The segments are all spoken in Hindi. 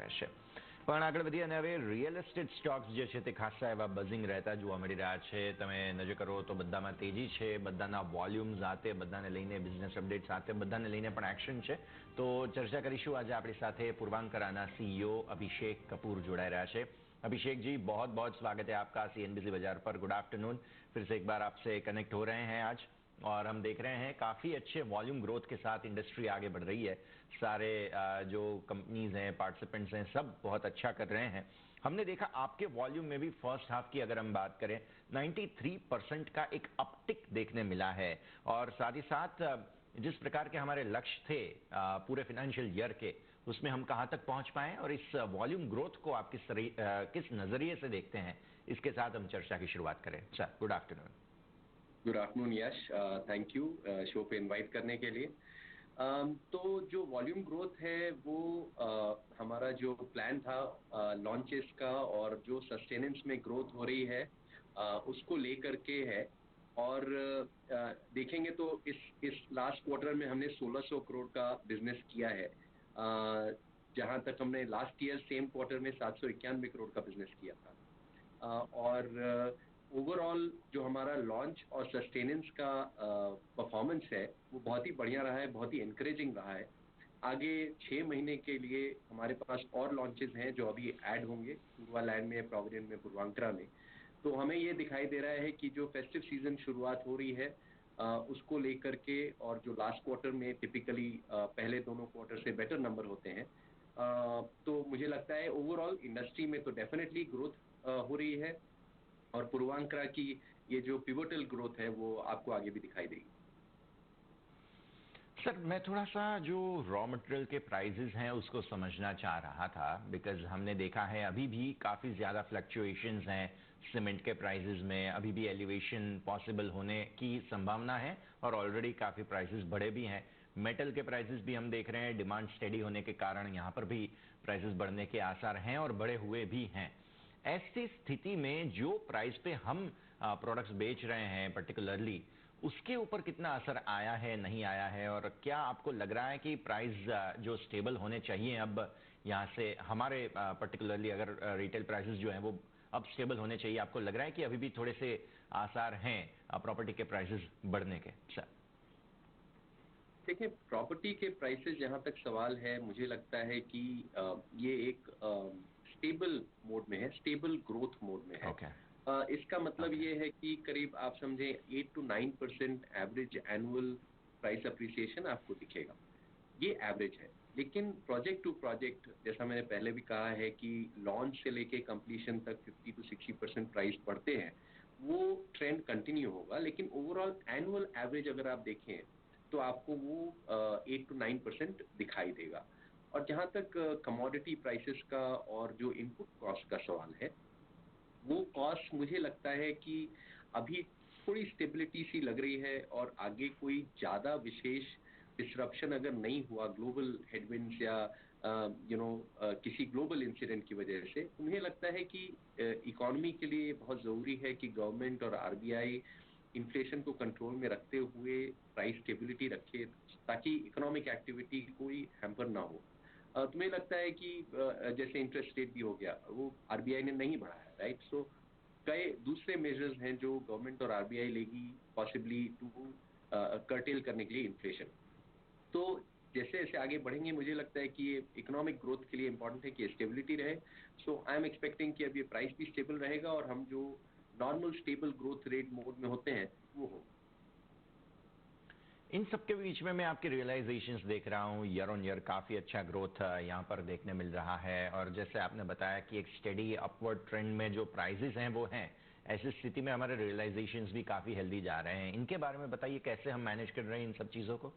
છે. પણ આગળ વધીએ અને હવે રિયલ એસ્ટેટ સ્ટોક્સ જે છે તે ખાસા એવા બઝિંગ રહેતા જોવા મળી રહ્યા છે. તમે નજર કરો તો બધામાં તેજી છે, બધાના વોલ્યુમ સાથે, બધાને લઈને બિઝનેસ અપડેટ સાથે, બધાને લઈને પણ એક્શન છે. તો ચર્ચા કરીશું આજે આપણી સાથે પૂર્વાંકરાના સીईओ अभिषेक कपूर जोड़ाए रहा है. अभिषेक जी, बहुत बहुत स्वागत है आपका सीएनबीसी बाजार पर. Good afternoon. फिर से एक बार आपसे कनेक्ट हो रहे हैं आज और हम देख रहे हैं काफ़ी अच्छे वॉल्यूम ग्रोथ के साथ इंडस्ट्री आगे बढ़ रही है. सारे जो कंपनीज हैं, पार्टिसिपेंट्स हैं, सब बहुत अच्छा कर रहे हैं. हमने देखा आपके वॉल्यूम में भी फर्स्ट हाफ की अगर हम बात करें 93% का एक अपटिक देखने मिला है. और साथ ही साथ जिस प्रकार के हमारे लक्ष्य थे पूरे फाइनेंशियल ईयर के, उसमें हम कहाँ तक पहुँच पाए और इस वॉल्यूम ग्रोथ को आप किस नज़रिए से देखते हैं, इसके साथ हम चर्चा की शुरुआत करें. Sir, good afternoon. Good afternoon Yash, thank you show पे इनवाइट करने के लिए. तो जो वॉल्यूम ग्रोथ है वो हमारा जो प्लान था लॉन्चेस का और जो सस्टेनेंस में ग्रोथ हो रही है उसको लेकर के है. और देखेंगे तो इस लास्ट क्वार्टर में हमने 1600 करोड़ का बिजनेस किया है, जहां तक हमने लास्ट ईयर सेम क्वार्टर में 791 करोड़ का बिजनेस किया था. और ओवरऑल जो हमारा लॉन्च और सस्टेनेंस का परफॉर्मेंस है वो बहुत ही बढ़िया रहा है, बहुत ही एनकरेजिंग रहा है. आगे 6 महीने के लिए हमारे पास और लॉन्चेस हैं जो अभी ऐड होंगे पूर्वालैंड में, प्रोविडेंट में, पूर्वांकरा में. तो हमें ये दिखाई दे रहा है कि जो फेस्टिव सीजन शुरुआत हो रही है उसको लेकर के, और जो लास्ट क्वार्टर में टिपिकली पहले दोनों क्वार्टर से बेटर नंबर होते हैं, तो मुझे लगता है ओवरऑल इंडस्ट्री में तो डेफिनेटली ग्रोथ हो रही है और पूर्वांकरा की ये जो पिवोटल ग्रोथ है वो आपको आगे भी दिखाई देगी. सर, मैं थोड़ा सा जो रॉ मटेरियल के प्राइसेस हैं उसको समझना चाह रहा था, बिकॉज हमने देखा है अभी भी काफ़ी ज़्यादा फ्लक्चुएशंस हैं सीमेंट के प्राइसेस में. अभी भी एलिवेशन पॉसिबल होने की संभावना है और ऑलरेडी काफ़ी प्राइसेस बढ़े भी हैं. मेटल के प्राइसेस भी हम देख रहे हैं डिमांड स्टेडी होने के कारण यहाँ पर भी प्राइसेस बढ़ने के आसार हैं और बढ़े हुए भी हैं. ऐसी स्थिति में जो प्राइस पे हम प्रोडक्ट्स बेच रहे हैं पर्टिकुलरली, उसके ऊपर कितना असर आया है, नहीं आया है, और क्या आपको लग रहा है कि प्राइस जो स्टेबल होने चाहिए अब यहाँ से हमारे पर्टिकुलरली अगर रिटेल प्राइसेस जो हैं वो अब स्टेबल होने चाहिए, आपको लग रहा है कि अभी भी थोड़े से आसार हैं प्रॉपर्टी के प्राइसेस बढ़ने के? सर देखिए, प्रॉपर्टी के प्राइसेस जहां तक सवाल है, मुझे लगता है कि ये एक स्टेबल मोड में है, स्टेबल ग्रोथ मोड में है. इसका मतलब ये है कि करीब आप समझें 8 to 9% average annual price appreciation आपको दिखेगा. ये एवरेज है. लेकिन प्रोजेक्ट टू प्रोजेक्ट, जैसा मैंने पहले भी कहा है कि लॉन्च से लेके कंप्लीशन तक 50 to 60% प्राइस बढ़ते हैं, वो ट्रेंड कंटिन्यू होगा. लेकिन ओवरऑल एनुअल एवरेज अगर आप देखें तो आपको वो 8 to 9% दिखाई देगा. और जहां तक कमोडिटी प्राइसेस का और जो इनपुट कॉस्ट का सवाल है, वो कॉस्ट मुझे लगता है कि अभी थोड़ी स्टेबिलिटी सी लग रही है और आगे कोई ज्यादा विशेष डिसरप्शन अगर नहीं हुआ ग्लोबल हेडविंड्स या किसी ग्लोबल इंसिडेंट की वजह से, तो मुझे लगता है कि इकोनॉमी के लिए बहुत जरूरी है कि गवर्नमेंट और आरबीआई इन्फ्लेशन को कंट्रोल में रखते हुए प्राइस स्टेबिलिटी रखे, ताकि इकोनॉमिक एक्टिविटी कोई हैम्पर ना हो. तो मुझे लगता है कि जैसे इंटरेस्ट रेट भी हो गया, वो आरबीआई ने नहीं बढ़ाया, राइट. सो कई दूसरे मेजर्स हैं जो गवर्नमेंट और आरबीआई लेगी पॉसिबली टू कर्टेल करने के लिए इन्फ्लेशन. तो जैसे जैसे आगे बढ़ेंगे, मुझे लगता है कि ये इकोनॉमिक ग्रोथ के लिए इंपॉर्टेंट है कि स्टेबिलिटी रहे. सो आई एम एक्सपेक्टिंग कि अब ये प्राइस भी स्टेबल रहेगा और हम जो normal stable growth rate mode में होते हैं वो हो. इन सबके बीच में मैं आपके रियलाइजेशंस देख रहा हूँ, ईयर ऑन ईयर काफ़ी अच्छा ग्रोथ यहाँ पर देखने मिल रहा है. और जैसे आपने बताया कि एक स्टेडी अपवर्ड ट्रेंड में जो प्राइसेस हैं वो हैं, ऐसी स्थिति में हमारे रियलाइजेशंस भी काफ़ी हेल्दी जा रहे हैं. इनके बारे में बताइए, कैसे हम मैनेज कर रहे हैं इन सब चीज़ों को?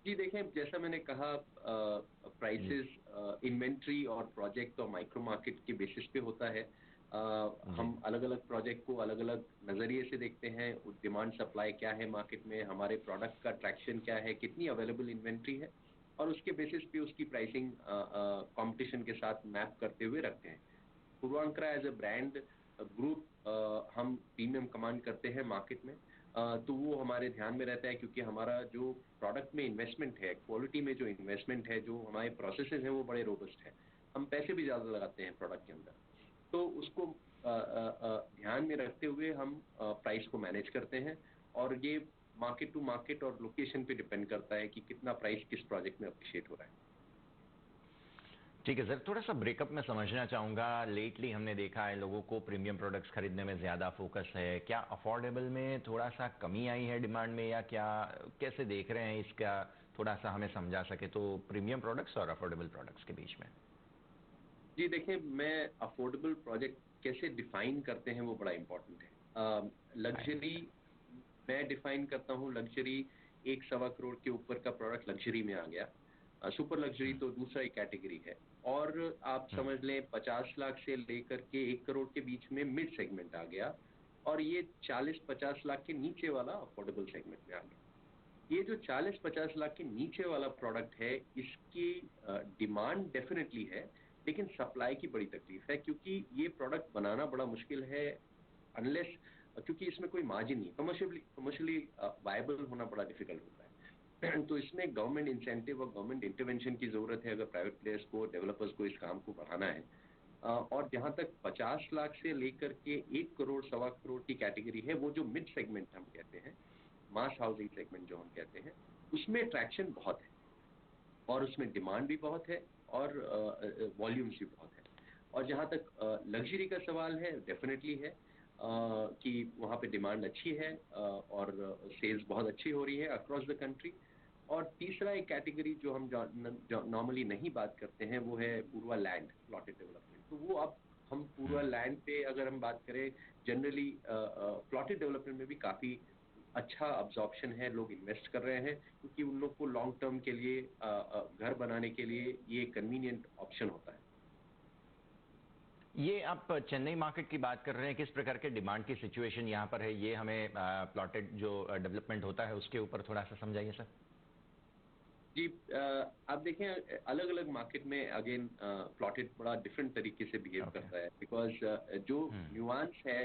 जी देखें, जैसा मैंने कहा, प्राइसेस इन्वेंट्री और प्रोजेक्ट और माइक्रो मार्केट के बेसिस पे होता है. हम अलग अलग प्रोजेक्ट को अलग अलग नज़रिए से देखते हैं. डिमांड सप्लाई क्या है मार्केट में, हमारे प्रोडक्ट का ट्रैक्शन क्या है, कितनी अवेलेबल इन्वेंट्री है, और उसके बेसिस पे उसकी प्राइसिंग कंपटीशन के साथ मैप करते हुए रखते हैं. Puravankara as a brand group हम प्रीमियम कमांड करते हैं मार्केट में, तो वो हमारे ध्यान में रहता है, क्योंकि हमारा जो प्रोडक्ट में इन्वेस्टमेंट है, क्वालिटी में जो इन्वेस्टमेंट है, जो हमारे प्रोसेसेस हैं वो बड़े रोबस्ट हैं। हम पैसे भी ज़्यादा लगाते हैं प्रोडक्ट के अंदर, तो उसको ध्यान में रखते हुए हम प्राइस को मैनेज करते हैं। और ये मार्केट टू मार्केट और लोकेशन पे डिपेंड करता है कि कितना प्राइस किस प्रोजेक्ट में अप्रिशिएट हो रहा है। ठीक है सर, थोड़ा सा ब्रेकअप में समझना चाहूँगा। लेटली हमने देखा है लोगों को प्रीमियम प्रोडक्ट्स खरीदने में ज़्यादा फोकस है। क्या अफोर्डेबल में थोड़ा सा कमी आई है डिमांड में, या क्या कैसे देख रहे हैं इसका? थोड़ा सा हमें समझा सके तो प्रीमियम प्रोडक्ट्स और अफोर्डेबल प्रोडक्ट्स के बीच में। जी देखिए, मैं अफोर्डेबल प्रोजेक्ट कैसे डिफाइन करते हैं वो बड़ा इम्पोर्टेंट है। Right luxury, sir. मैं डिफाइन करता हूँ लग्जरी, 1 सवा करोड़ के ऊपर का प्रोडक्ट लग्जरी में आ गया। सुपर लग्जरी हम्म, तो दूसरा ही कैटेगरी है। और आप हम्म, समझ लें 50 लाख से लेकर के 1 करोड़ के बीच में मिड सेगमेंट आ गया, और ये 40-50 लाख के नीचे वाला अफोर्डेबल सेगमेंट में आ गया। ये जो 40-50 लाख के नीचे वाला प्रोडक्ट है, इसकी डिमांड डेफिनेटली है, लेकिन सप्लाई की बड़ी तकलीफ है, क्योंकि ये प्रोडक्ट बनाना बड़ा मुश्किल है, अनलेस, क्योंकि इसमें कोई मार्जिन नहीं, कमर्शियली वायबल होना बड़ा डिफिकल्ट होता है। तो इसमें गवर्नमेंट इंसेंटिव और गवर्नमेंट इंटरवेंशन की जरूरत है, अगर प्राइवेट प्लेयर्स को, डेवलपर्स को इस काम को बढ़ाना है। और जहां तक 50 लाख से लेकर के 1 करोड़ 1.25 करोड़ की कैटेगरी है, वो जो मिड सेगमेंट हम कहते हैं, मास हाउसिंग सेगमेंट जो हम कहते हैं, उसमें ट्रैक्शन बहुत है, और उसमें डिमांड भी बहुत है, और वॉल्यूम्स भी बहुत है। और जहाँ तक लग्जरी का सवाल है, डेफिनेटली है कि वहाँ पे डिमांड अच्छी है, और सेल्स बहुत अच्छी हो रही है अक्रॉस द कंट्री। और तीसरा एक कैटेगरी जो हम नॉर्मली नहीं बात करते हैं, वो है पूर्वा लैंड प्लॉटेड डेवलपमेंट। तो वो अब हम पूर्वा हम्म। लैंड पे अगर हम बात करें, जनरली प्लॉटेड डेवलपमेंट में भी काफ़ी अच्छा अब्जॉर्प्शन है, लोग इन्वेस्ट कर रहे हैं, क्योंकि उन लोग को लॉन्ग टर्म के लिए घर बनाने के लिए ये कन्वीनियंट ऑप्शन होता है। ये आप चेन्नई मार्केट की बात कर रहे हैं, किस प्रकार के डिमांड की सिचुएशन यहाँ पर है, ये हमें प्लॉटेड जो डेवलपमेंट होता है उसके ऊपर थोड़ा सा समझाइए सर। जी, आप देखें, अलग अलग मार्केट में अगेन प्लॉटेड बड़ा डिफरेंट तरीके से बिहेव ओके। करता है, बिकॉज जो हम्म। न्यूआंस है,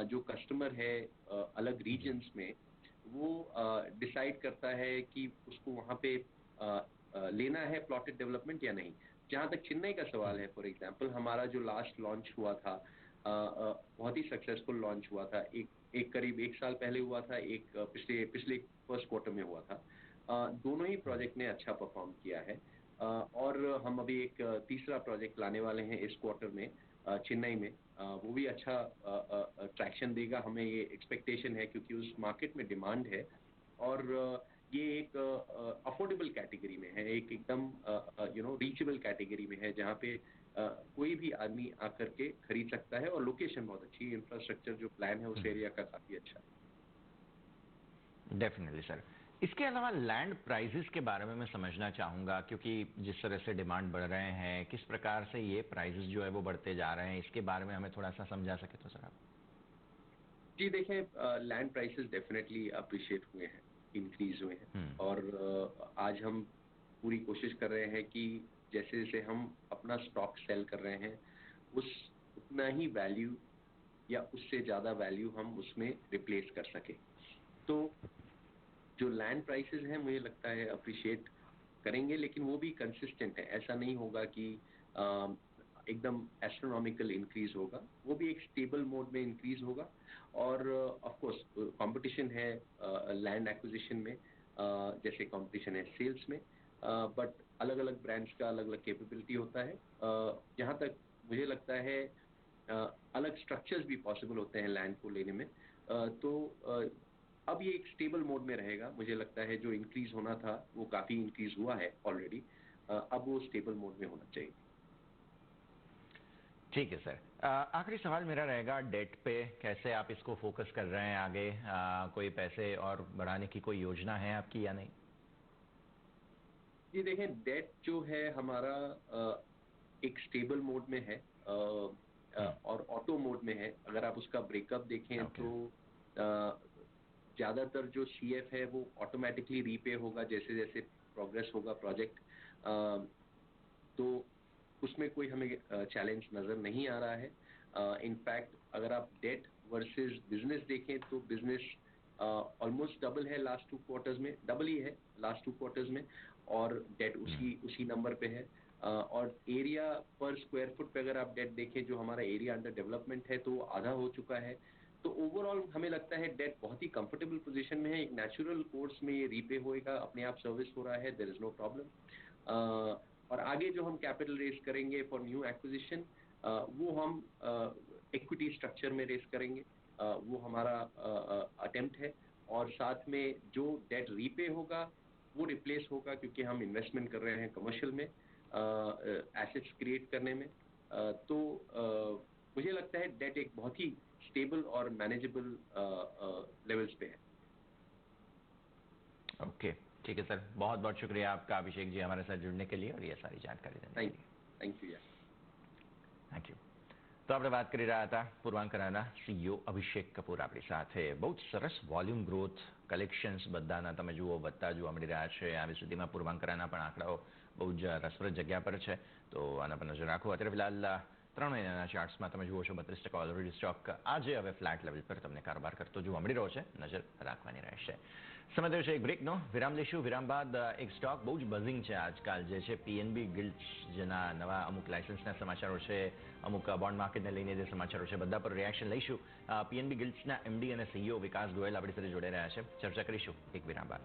जो कस्टमर है अलग जी। रीजन्स में, वो डिसाइड करता है कि उसको वहाँ पे लेना है प्लॉटेड डेवलपमेंट या नहीं। जहाँ तक चेन्नई का सवाल हम्म। है, फॉर एग्जांपल हमारा जो लास्ट लॉन्च हुआ था, बहुत ही सक्सेसफुल लॉन्च हुआ था। एक करीब 1 साल पहले हुआ था, एक पिछले पिछले फर्स्ट क्वार्टर में हुआ था। दोनों ही हम्म। प्रोजेक्ट ने अच्छा परफॉर्म किया है। और हम अभी एक तीसरा प्रोजेक्ट लाने वाले हैं इस क्वार्टर में, चेन्नई में। वो भी अच्छा ट्रैक्शन देगा, हमें ये एक्सपेक्टेशन है, क्योंकि उस मार्केट में डिमांड है। और ये एक अफोर्डेबल कैटेगरी में है, एक एकदम रीचेबल कैटेगरी में है, जहाँ पे कोई भी आदमी आकर के खरीद सकता है, और लोकेशन बहुत अच्छी है, इंफ्रास्ट्रक्चर जो प्लान है उस एरिया का काफी अच्छा है। Definitely sir. इसके अलावा लैंड प्राइसेस के बारे में मैं समझना चाहूँगा, क्योंकि जिस तरह से डिमांड बढ़ रहे हैं, किस प्रकार से ये प्राइसेस जो है वो बढ़ते जा रहे हैं, इसके बारे में हमें थोड़ा सा समझा सके तो सर आप। जी देखें, लैंड प्राइसेस डेफिनेटली अप्रिशिएट हुए हैं, इंक्रीज हुए हैं। हम्म। और आज हम पूरी कोशिश कर रहे हैं कि जैसे जैसे हम अपना स्टॉक सेल कर रहे हैं, उस उतना ही वैल्यू या उससे ज़्यादा वैल्यू हम उसमें रिप्लेस कर सके। तो जो लैंड प्राइसेस हैं, मुझे लगता है अप्रिशिएट करेंगे, लेकिन वो भी कंसिस्टेंट है। ऐसा नहीं होगा कि अ, एकदम एस्ट्रोनॉमिकल इंक्रीज होगा, वो भी एक स्टेबल मोड में इंक्रीज होगा। और ऑफ कोर्स कंपटीशन है लैंड एक्विजिशन में, जैसे कंपटीशन है सेल्स में, बट अलग अलग ब्रांड्स का अलग अलग कैपेबिलिटी होता है। जहाँ तक मुझे लगता है, अ, अलग स्ट्रक्चर्स भी पॉसिबल होते हैं लैंड को लेने में। तो अब ये एक स्टेबल मोड में रहेगा, मुझे लगता है जो इंक्रीज होना था वो काफी इंक्रीज हुआ है ऑलरेडी। अब वो स्टेबल मोड में होना चाहिए। ठीक है सर। आखिरी सवाल मेरा रहेगा डेट पे, कैसे आप इसको फोकस कर रहे हैं आगे? कोई पैसे और बढ़ाने की कोई योजना है आपकी या नहीं? ये देखें, डेट जो है हमारा एक स्टेबल मोड में है, और ऑटो मोड में है। अगर आप उसका ब्रेकअप देखें ओके। तो ज्यादातर जो सीएफ है वो ऑटोमेटिकली रीपे होगा जैसे जैसे प्रोग्रेस होगा प्रोजेक्ट। तो उसमें कोई हमें चैलेंज नजर नहीं आ रहा है। इनफैक्ट अगर आप डेट वर्सेस बिजनेस देखें, तो बिजनेस ऑलमोस्ट डबल है लास्ट 2 क्वार्टर्स में, डबल ही है लास्ट 2 क्वार्टर्स में, और डेट उसी नंबर पे है। और एरिया पर स्क्वायर फुट पे अगर आप डेट देखें, जो हमारा एरिया अंडर डेवलपमेंट है, तो वो आधा हो चुका है। तो ओवरऑल हमें लगता है डेट बहुत ही कंफर्टेबल पोजीशन में है। एक नेचुरल कोर्स में ये रीपे होएगा, अपने आप सर्विस हो रहा है, देयर इज नो प्रॉब्लम। और आगे जो हम कैपिटल रेज करेंगे फॉर न्यू एक्विजिशन, वो हम इक्विटी स्ट्रक्चर में रेज करेंगे, वो हमारा अटेम्प्ट है। और साथ में जो डेट रीपे होगा वो रिप्लेस होगा, क्योंकि हम इन्वेस्टमेंट कर रहे हैं कमर्शियल में, एसेट्स क्रिएट करने में। तो मुझे लगता है डेट एक बहुत ही स्टेबल और मैनेजेबल लेवल्स पे है। ओके, ठीक है सर, बहुत बहुत शुक्रिया आपका अभिषेक जी हमारे साथ जुड़ने के लिए और ये सारी जानकारी देने के लिए। Thank you. Thank you. તો આપણે વાત કરી રહ્યા હતા પૂર્વાંકરાના સીઈઓ અભિષેક કપૂર આપણી સાથે। બહુ જ સરસ વોલ્યુમ ગ્રોથ, કલેક્શન્સ બધાના તમે જુઓ વધતા જોવા મળી રહ્યા છે। આવી સુધીમાં પૂર્વાંકરાના પણ આંકડાઓ બહુ જ રસપ્રદ જગ્યા પર છે, તો આના પર નજર રાખો। અત્યારે ફિલહાલ 3 મહિનાના ચાર્ટ્સમાં તમે જુઓ છો 32% ઓલરેડી સ્ટોક આજે હવે ફ્લેટ લેવલ પર તમને કારોબાર કરતો જોવા મળી રહ્યો છે, નજર રાખવાની રહેશે। સમય થયો છે એક બ્રેકનો, વિરામ લઈશું। વિરામ બાદ એક સ્ટોક બહુ જ બઝિંગ છે આજકાલ, જે છે પીએનબી ગિલ્ડ્સ, જેના નવા અમુક લાયસન્સના સમાચારો છે, અમુક બોન્ડ માર્કેટને લઈને જે સમાચારો છે, બધા પર રિએક્શન લઈશું। પીએનબી ગિલ્ડ્સના એમડી અને સીઈઓ વિકાસ ગોયલ આપણી સાથે જોડાઈ રહ્યા છે, ચર્ચા કરીશું એક વિરામ બાદ।